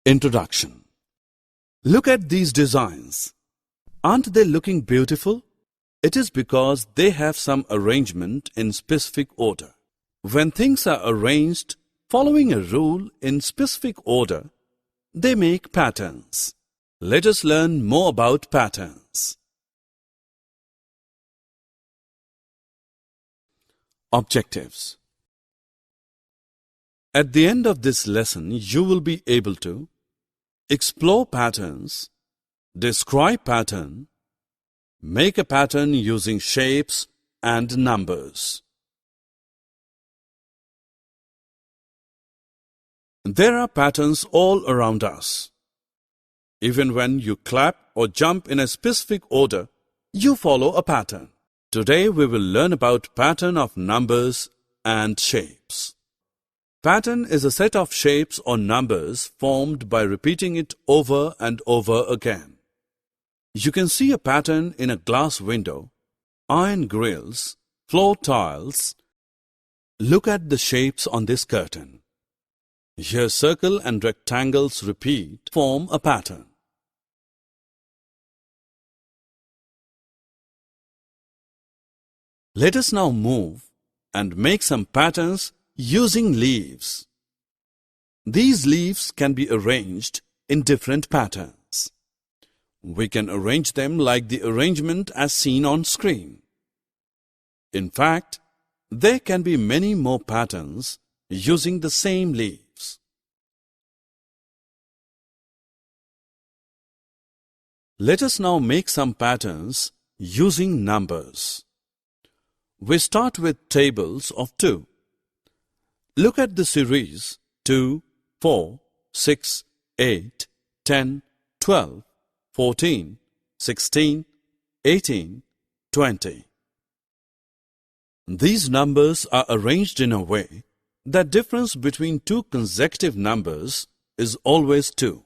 Introduction. Look at these designs. Aren't they looking beautiful? It is because they have some arrangement in specific order. When things are arranged following a rule in specific order, they make patterns. Let us learn more about patterns. Objectives. At the end of this lesson, you will be able to explore patterns, describe pattern, make a pattern using shapes and numbers. There are patterns all around us. Even when you clap or jump in a specific order, you follow a pattern. Today we will learn about pattern of numbers and shapes. Pattern is a set of shapes or numbers formed by repeating it over and over again. You can see a pattern in a glass window, iron grills, floor tiles. Look at the shapes on this curtain. Here circle and rectangles repeat form a pattern. Let us now move and make some patterns using leaves. These leaves can be arranged in different patterns. We can arrange them like the arrangement as seen on screen. In fact, there can be many more patterns using the same leaves. Let us now make some patterns using numbers. We start with tables of 2. Look at the series 2, 4, 6, 8, 10, 12, 14, 16, 18, 20. These numbers are arranged in a way that difference between two consecutive numbers is always 2.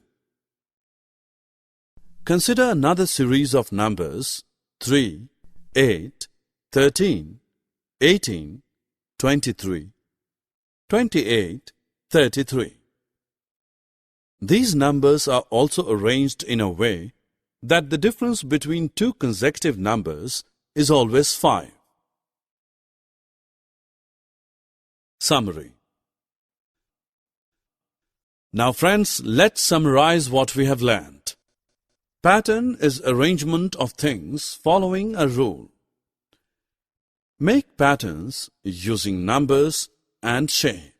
Consider another series of numbers 3, 8, 13, 18, 23, 28, 33. These numbers are also arranged in a way that the difference between two consecutive numbers is always 5. Summary. Now friends, let's summarize what we have learned. Pattern is arrangement of things following a rule. Make patterns using numbers and shapes.